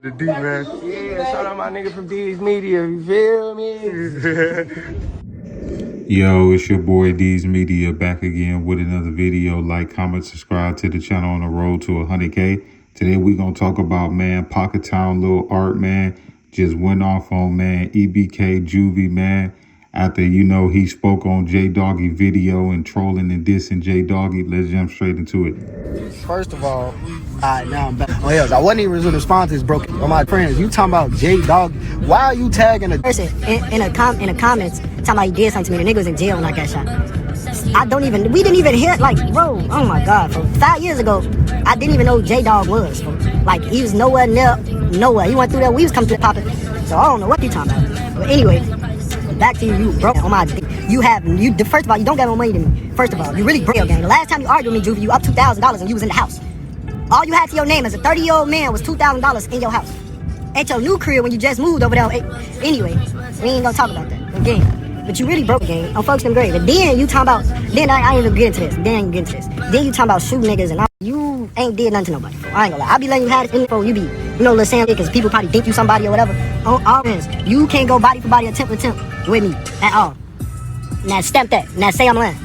The D, man. Yeah, shout out my nigga from D's Media, you feel me? Yo, it's your boy D's Media back again with another video. Like, comment, subscribe to the channel on the road to 100K. Today we gonna talk about, man, Pocket Town Lil Art, man. Just went off on, man, EBK Juvie, man. After, he spoke on Jdog video and trolling and dissing Jdog. Let's jump straight into it. First of all, now I'm back. Oh, yes, I wasn't even going to respond to this broken. Oh, my friends, you talking about Jdog? Why are you tagging a person in the comments talking about he did something to me? The nigga was in jail when I got shot. We didn't even hit, like, bro, oh my God, for 5 years ago, I didn't even know who Jdog was. Like, he was nowhere near, nowhere. He went through there, we was coming to the popping. So I don't know what you talking about. But anyway, back to you, bro. On my dick. First of all, you don't got no money to me. First of all, you really broke, gang. The last time you argued with me, Juvie, you up $2,000 and you was in the house. All you had to your name as a 30-year-old man was $2,000 in your house. At your new crib when you just moved over there. Anyway, we ain't gonna talk about that again. But you really broke, gang. On folks them grave. And then you talking about, then I ain't even get into this. Then you talking about shooting niggas and you ain't did nothing to nobody. I ain't gonna lie. I be letting you have this info. You be, little Sam, because people probably think you somebody or whatever. On all ends, you can't go body for body, attempt with me at all. Now stamp that. Now say I'm lying.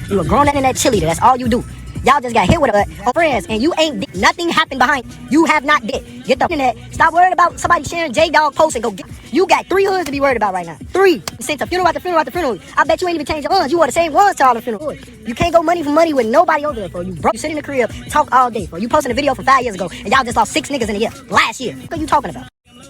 You a grown man in that cheerleader. That's all you do. Y'all just got hit with a friends, and you ain't did nothing happened behind. You have not did. Get the internet. Stop worrying about somebody sharing Jdog posts and go get. You got 3 hoods to be worried about right now. 3. Since a funeral after funeral after funeral. I bet you ain't even changed your ones. You wore the same ones to all the funerals. You can't go money for money with nobody over there, bro. You broke. You sit in the crib, talk all day, bro. You posting a video from 5 years ago, and y'all just lost 6 niggas in a year. Last year. What are you talking about?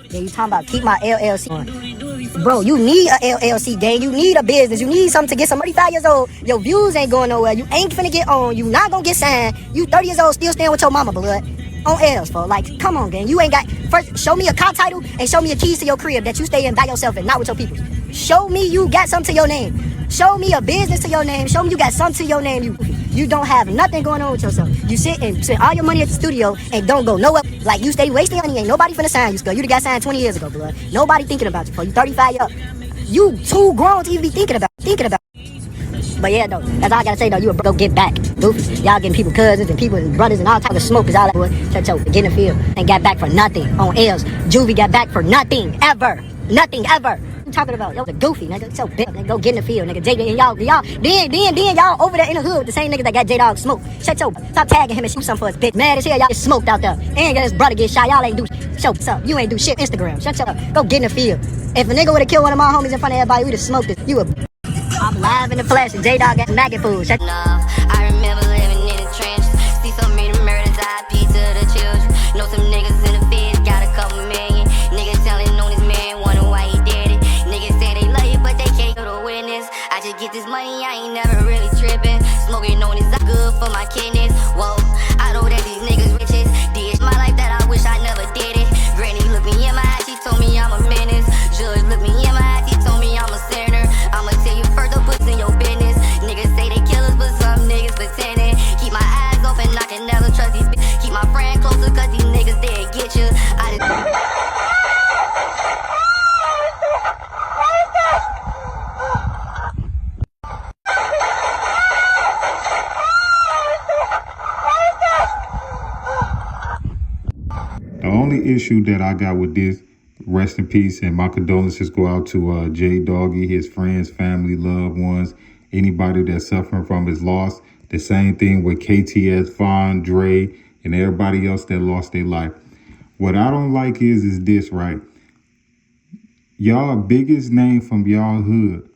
Yeah, you talking about keep my LLC on. Bro, you need a LLC, gang. You need a business. You need something to get some 35 years old. Your views ain't going nowhere. You ain't finna get on. You not gonna get signed. You 30 years old, still staying with your mama, blood. On L's, for like, come on, gang. You ain't got, first, show me a car title and show me a keys to your crib that you stay in by yourself and not with your people. Show me you got something to your name. Show me a business to your name. Show me you got something to your name. You don't have nothing going on with yourself. You sit and spend all your money at the studio and don't go nowhere. Like, you stay wasting money. Ain't nobody finna sign you, girl. You got signed 20 years ago, blood. Nobody thinking about you, for you 35 years old. You too grown to even be thinking about. But yeah, though, that's all I gotta say, though. You go get back, goofy. Y'all getting people cousins and people and brothers and all types of smoke is all that was. Get in the field and got back for nothing on L's. Juvie got back for nothing ever. Nothing ever. Talking about, yo, the goofy, nigga, so big, nigga, go get in the field, nigga, J, and y'all, then y'all over there in the hood with the same niggas that got Jdog smoke. Stop tagging him and shoot something for his bitch. Mad as hell, y'all get smoked out there. And his brother get shot, y'all ain't do shit. Up, you ain't do shit. Instagram, shut up, go get in the field. If a nigga would've killed one of my homies in front of everybody, we'd have smoked it. I'm live in the flesh, and Jdog got maggot food. Shut I remember living in the trenches. See so many murders, I pee to the children. Know some niggas in the feds, got a couple million. Niggas telling on his man, wonder why he did it. Niggas say they love you, but they can't go to witness. I just get this money, I ain't never really tripping. Smoking on is good for my kidneys. Whoa, I know that these niggas riches. Did my life that I wish I never did it. Granny looked me in my eyes, she told me I'm a menace. Judge looked me in my eyes, he told me I'm a sinner. I'ma tell you first, don't put in your business. Niggas say they killers, but some niggas pretending. Keep my eyes open, I can never trust these bitches. Keep my friend closer, cause these niggas, they get you. The only issue that I got with this, rest in peace, and my condolences go out to Jdog, his friends, family, loved ones, anybody that's suffering from his loss. The same thing with KTS, Fawn, Dre, and everybody else that lost their life. What I don't like is this, right? Y'all biggest name from y'all hood,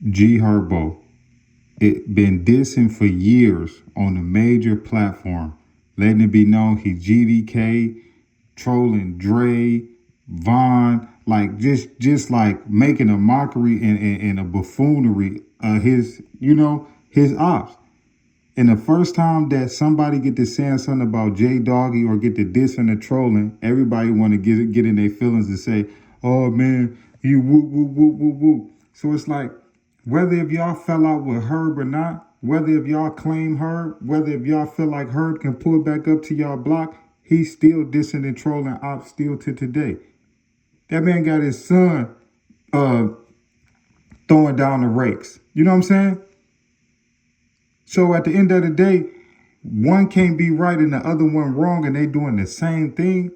G Herbo, it been dissing for years on a major platform, letting it be known he's GDK, trolling Dre, Vaughn, like just like making a mockery and a buffoonery of his, his ops. And the first time that somebody get to saying something about Jdog or get to dissing and trolling, everybody want to get in their feelings and say, oh man, you woo woo woo woo woo. So it's like, whether if y'all fell out with Herb or not, whether if y'all claim Herb, whether if y'all feel like Herb can pull back up to y'all block, he's still dissing and trolling ops still to today. That man got his son throwing down the rakes. You know what I'm saying? So at the end of the day, one can't be right and the other one wrong, and they doing the same thing.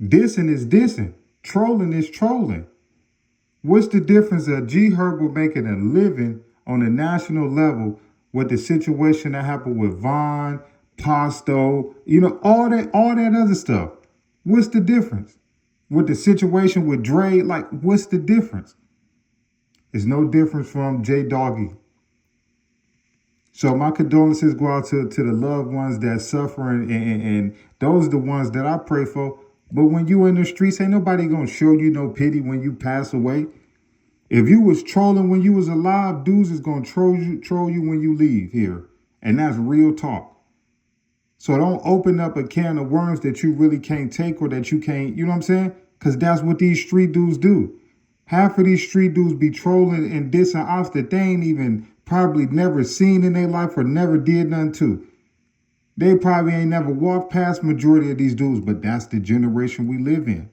Dissing is dissing. Trolling is trolling. What's the difference of G Herbo making a living on a national level with the situation that happened with Vaughn, Pasto, all that other stuff? What's the difference? With the situation with Dre, like, what's the difference? It's no difference from Jdog. So my condolences go out to the loved ones that suffering, and those are the ones that I pray for. But when you in the streets, ain't nobody gonna show you no pity when you pass away. If you was trolling when you was alive, dudes is gonna troll you when you leave here. And that's real talk. So don't open up a can of worms that you really can't take, or that you can't, you know what I'm saying? Because that's what these street dudes do. Half of these street dudes be trolling and dissing ops that they ain't even probably never seen in their life or never did nothing to. They probably ain't never walked past majority of these dudes, but that's the generation we live in.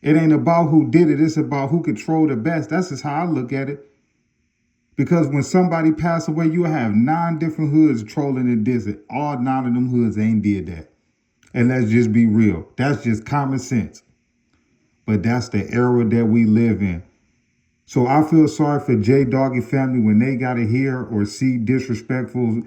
It ain't about who did it. It's about who could troll the best. That's just how I look at it. Because when somebody passed away, you have 9 different hoods trolling and dissing. All 9 of them hoods ain't did that. And let's just be real. That's just common sense. But that's the era that we live in. So I feel sorry for Jdog family when they got to hear or see disrespectful,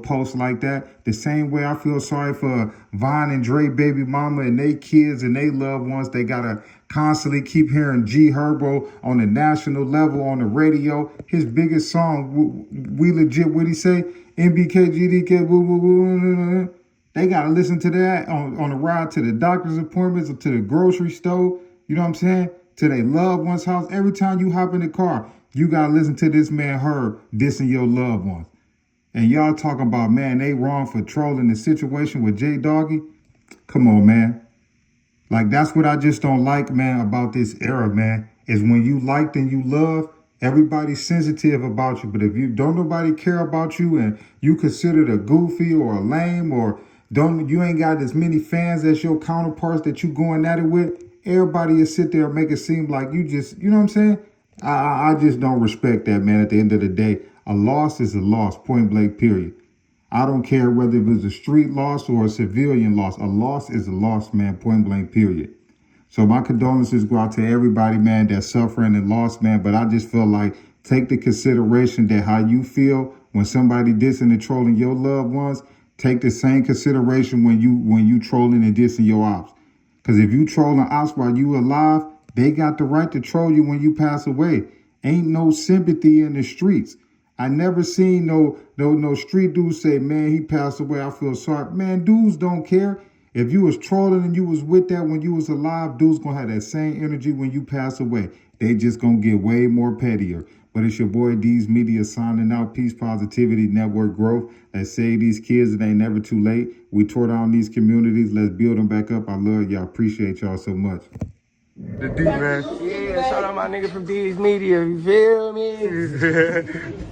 posts like that. The same way I feel sorry for Vaughn and Dre baby mama and they kids and they loved ones. They got to constantly keep hearing G Herbo on the national level on the radio. His biggest song, we legit, what he say? MBK, GDK, woo, woo, woo. They got to listen to that on the ride to the doctor's appointments or to the grocery store. You know what I'm saying? To their loved one's house. Every time you hop in the car, you got to listen to this man Herb dissing your loved ones. And y'all talking about, man, they wrong for trolling the situation with Jdog. Come on, man. Like, that's what I just don't like, man, about this era, man, is when you liked and you love, everybody's sensitive about you. But if you don't nobody care about you and you considered a goofy or a lame or you ain't got as many fans as your counterparts that you going at it with, everybody will sit there and make it seem like you just, you know what I'm saying? I just don't respect that, man. At the end of the day, a loss is a loss, point blank, period. I don't care whether it was a street loss or a civilian loss. A loss is a loss, man, point blank, period. So my condolences go out to everybody, man, that's suffering and lost, man. But I just feel like take the consideration that how you feel when somebody dissing and trolling your loved ones, take the same consideration when you trolling and dissing your ops. Because if you trolling ops while you alive, they got the right to troll you when you pass away. Ain't no sympathy in the streets. I never seen no street dudes say, man, he passed away, I feel sorry. Man, dudes don't care. If you was trolling and you was with that when you was alive, dudes gonna have that same energy when you pass away. They just gonna get way more pettier. But it's your boy D's Media signing out. Peace, positivity, network growth. Let's save these kids. It ain't never too late. We tore down these communities. Let's build them back up. I love y'all. Appreciate y'all so much. The D, man. Yeah, shout out my nigga from D's Media. You feel me?